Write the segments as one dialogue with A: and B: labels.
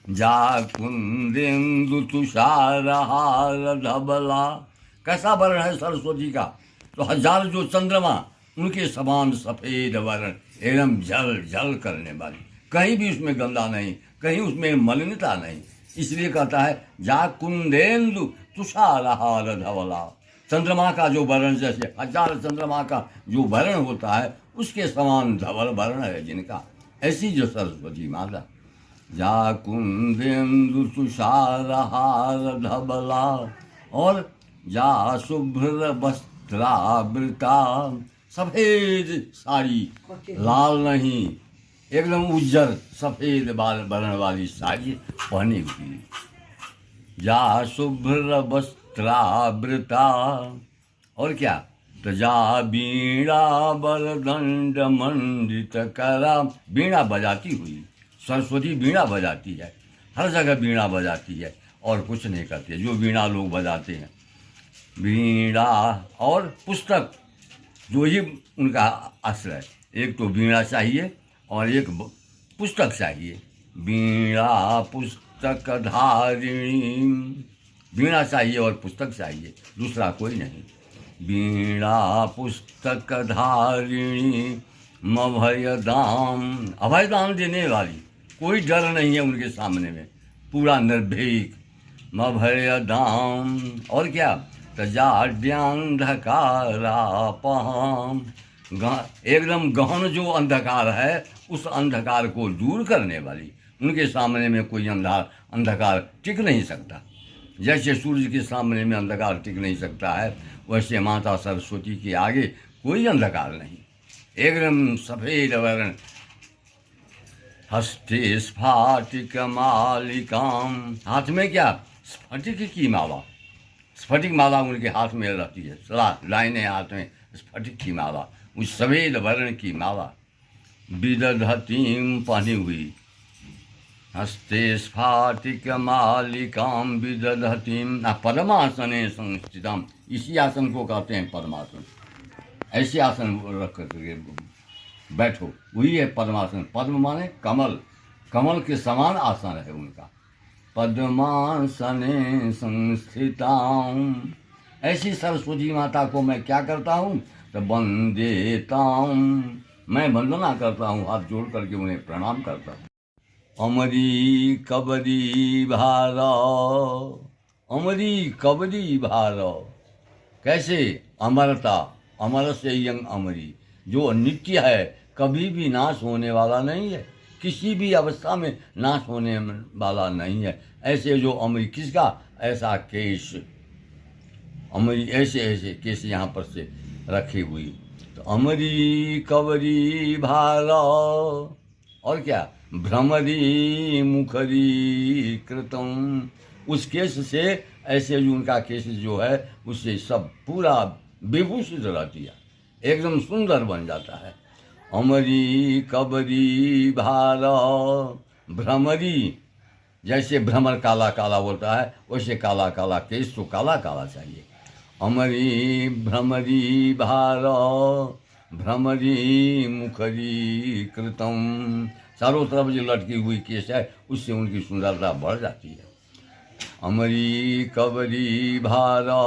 A: जाकुंदेन्दु तुषारहार धबला। कैसा वर्ण है सरस्वती का? तो हजार जो चंद्रमा उनके समान सफेद वर्ण, एकदम जल जल करने वाली, कहीं भी उसमें गंदा नहीं, कहीं उसमें मलिनता नहीं। इसलिए कहता है जाकुंदेन्दु तुषारहार धवला। चंद्रमा का जो वर्ण, जैसे हजार चंद्रमा का जो वर्ण होता है उसके समान धवल वर्ण है जिनका, ऐसी जो सरस्वती माता। जाकुंदेन्दु तुषारहार धबला, और जा शुभ्र वस्त्रावृता, सफेद साड़ी, लाल नहीं, एकदम उज्जर सफेद वर्ण वाली साड़ी पहनी हुई। जा शुभ्र वस्त्रावृता, और क्या, तो जा बीणा वरदंड मंडित करा। बीणा बजाती हुई सरस्वती बीणा बजाती है, हर जगह बीणा बजाती है और कुछ नहीं करती है जो बीणा लोग बजाते हैं। बीणा और पुस्तक, जो ही उनका आश्रय, एक तो बीणा चाहिए और एक पुस्तक चाहिए। बीणा पुस्तक धारिणी, बीणा चाहिए और पुस्तक चाहिए, दूसरा कोई नहीं। बीणा पुस्तक धारिणी मभयदाम, अभयदान देने वाली, कोई डर नहीं है उनके सामने में, पूरा निर्भीक। मभयदाम, और क्या, तजाड्यांधकारापहाम, एकदम गहन जो अंधकार है उस अंधकार को दूर करने वाली। उनके सामने में कोई अंधकार टिक नहीं सकता। जैसे सूर्य के सामने में अंधकार टिक नहीं सकता है, वैसे माता सरस्वती के आगे कोई अंधकार नहीं, एकदम सफेद वर्ण। हस्ते स्फाटिक मालिकाम, हाथ में क्या, स्फटिक की माला, स्फटिक माला उनके हाथ में रहती है, लाइने हाथ में स्फटिक की माला, उस सफेद वर्ण की माला विदधतीम पहनी हुई। हस्ते स्फाटिक मालिकाम विदधतीम, पद्मासने संस्थितम, इसी आसन को कहते हैं पद्मासन। ऐसे आसन रख करके बैठो, वही है पद्मासन। पद्म माने कमल, कमल के समान आसन है उनका। पद्मासने संस्थिताम, ऐसी सरस्वती माता को मैं क्या करता हूँ, तो वंदेताम, मैं वंदना करता हूँ, हाथ जोड़ करके उन्हें प्रणाम करता हूँ। अमरी कबरी भार, अमरी कबरी भार, कैसे, अमरता, अमर से यंग अमरी, जो नित्य है, कभी भी नाश होने वाला नहीं है, किसी भी अवस्था में नाश होने वाला नहीं है। ऐसे जो अमरी, किसका, ऐसा केश, अमरी ऐसे ऐसे केश यहाँ पर से रखी हुई। तो अमरी कवरी भारा, और क्या, भ्रमरी मुखरी कृतम, उस केश से, ऐसे जो उनका केश जो है उससे सब पूरा विभूषित रहती है, एकदम सुंदर बन जाता है। अमरी कबरी भारा, भ्रमरी, जैसे भ्रमर काला काला बोलता है वैसे काला काला केश, तो काला काला चाहिए। अमरी भ्रमरी भारा, भ्रमरी मुखरी कृतम, चारों तरफ जो लटकी हुई केश है उससे उनकी सुंदरता बढ़ जाती है। अमरी कबरी भारा,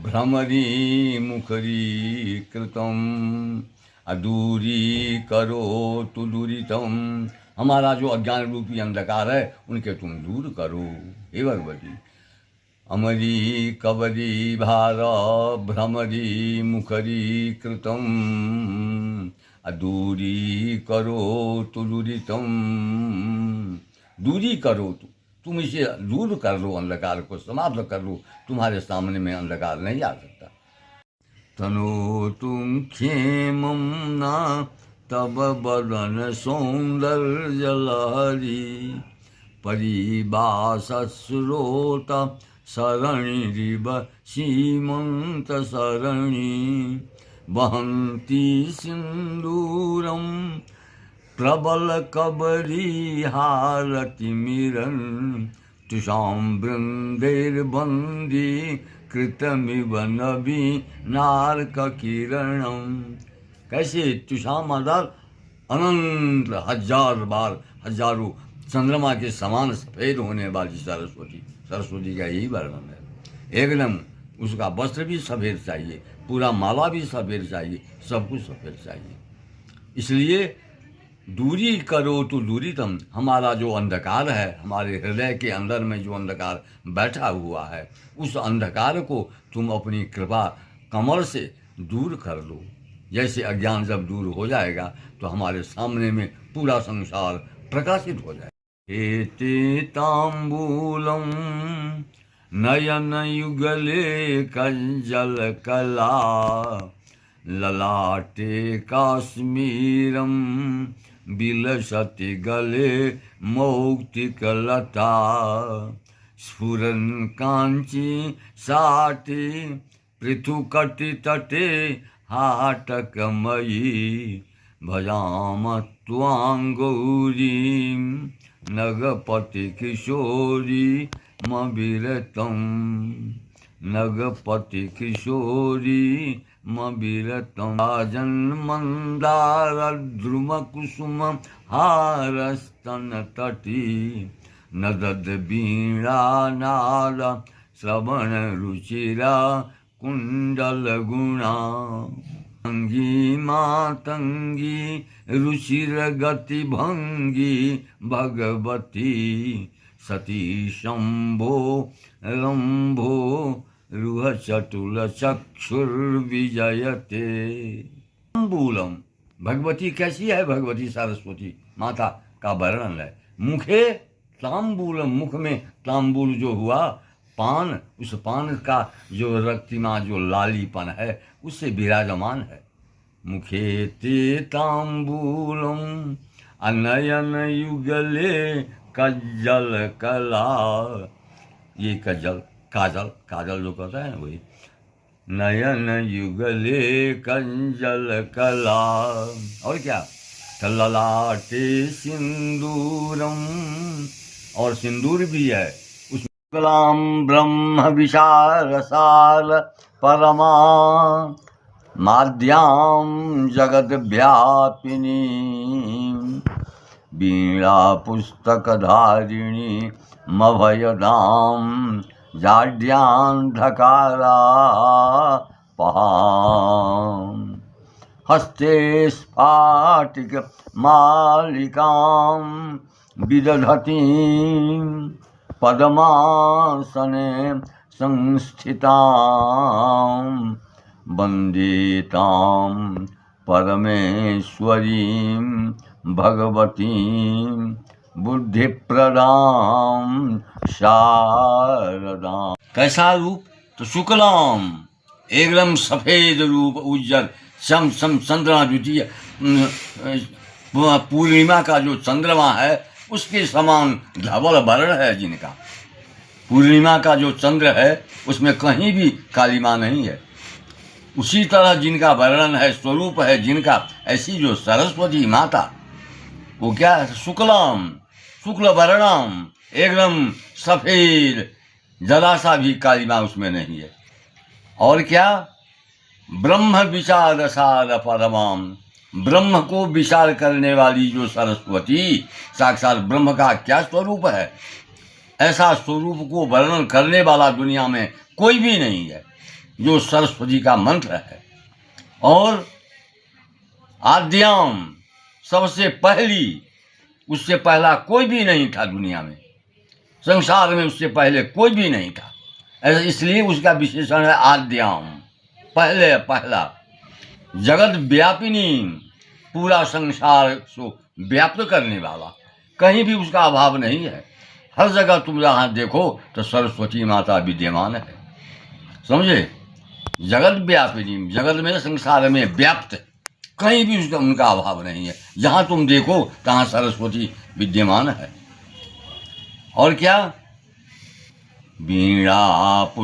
A: भ्रमरी मुखरी कृतम, अदूरी करो तु दूरितम, हमारा जो अज्ञान रूपी अंधकार है उनके तुम दूर करो हे भगवती। अमरी कबरी भारा, भ्रमरी मुखरी कृतम, अदूरी करो तु दूरितम, दूरी करो तुम इसे दूर कर लो, अंधकार को समाप्त कर लो, तुम्हारे सामने में अंधकार नहीं आ सकता। तनो तुम क्षेमं न तब बदन सौंदर्य लहरी, परिभाष श्रोत शरणिरिव सीमंत शरणि, वहन्ति सिंदूरम प्रबल कबरी हारति मिरन, तुषां वृंदैर्बंदी कृतमिव नबी नारक किरणम, कैसे तुषाम आधार अनंत हजार बार, हजारों चंद्रमा के समान सफ़ेद होने वाली सरस्वती, सरस्वती का यही वर्णन है। एकदम उसका वस्त्र भी सफ़ेद चाहिए, पूरा माला भी सफ़ेद चाहिए, सब कुछ सफ़ेद चाहिए। इसलिए दूरी करो तो दूरी तम, हमारा जो अंधकार है, हमारे हृदय के अंदर में जो अंधकार बैठा हुआ है, उस अंधकार को तुम अपनी कृपा कमल से दूर कर लो। जैसे अज्ञान जब दूर हो जाएगा तो हमारे सामने में पूरा संसार प्रकाशित हो जाएगा। एते तांबूलम नयन युगले कज्जल कला, ललाटे काश्मीरम बिलसति गले मौक्तिकलता, स्फुरन् कांची साटे पृथुकटि तटे हाटकमयी, भजाम त्वां गौरीं नगपति किशोरी मविरतं, नगपति किशोरी मविरतं। राजन्मन्दार द्रुम कुसुम हारस्तन तटी, नदद वीणा नाद श्रवण रुचिरा कुंडल गुणा, अंगी मातंगी रुचिर गति भंगी भगवती, सती शंभो रंभो रुह चटुल चक्षुर्विजयते। तांबूलम, भगवती कैसी है? भगवती सरस्वती माता का वर्णन है। मुखे तांबूलम, मुख में तांबूल जो हुआ पान, उस पान का जो रक्तिमा जो लालीपन है उससे विराजमान है। मुखे ते तांबूलम अनयन युगले कज्जल कला, ये कज्जल काजल, काजल जो कहता है ना वही। नयन युगले कंजल कला, और क्या? ललाटे सिंदूरम, और सिंदूर भी है उसमें। कलाम ब्रह्म विशाल साल परमा, माद्याम जगद व्यापिनी, वीणा पुस्तक धारिणी मभयदाम, जाड्यान्धकारा पहाम, हस्ते स्फाटिक मालिकां विदधतीं, पद्मासने संस्थितां, वन्दे तां परमेश्वरीं भगवतीं बुद्धिप्रदां शारदां। कैसा रूप? तो शुक्लाम, एकदम सफेद रूप, उज्जवल सम सम चंद्रमा द्वितीय पूर्णिमा का जो चंद्रमा है उसके समान धवल वर्ण है जिनका। पूर्णिमा का जो चंद्र है उसमें कहीं भी कालिमा नहीं है। उसी तरह जिनका वर्णन है, स्वरूप है जिनका, ऐसी जो सरस्वती माता, वो क्या है? शुक्लाम, शुक्ल वर्णम, एकदम सफेद, जरा सा भी कालिमा उसमें नहीं है। और क्या? ब्रह्म विचार सार परमाम, ब्रह्म को विचार करने वाली जो सरस्वती, साक्षात ब्रह्म का क्या स्वरूप है? ऐसा स्वरूप को वर्णन करने वाला दुनिया में कोई भी नहीं है जो सरस्वती का मंत्र है। और आद्याम, सबसे पहली, उससे पहला कोई भी नहीं था दुनिया में, संसार में उससे पहले कोई भी नहीं था। ऐसा इसलिए उसका विशेषण है आद्याम, पहले पहला। जगत व्यापिनी, पूरा संसार को व्याप्त करने वाला, कहीं भी उसका अभाव नहीं है। हर जगह तुम जहाँ देखो तो सरस्वती माता विद्यमान है, समझे? जगत व्यापिनी, जगत में, संसार में व्याप्त, कहीं भी उसका उनका अभाव नहीं है। जहाँ तुम देखो तहाँ सरस्वती विद्यमान है। और क्या? वीणा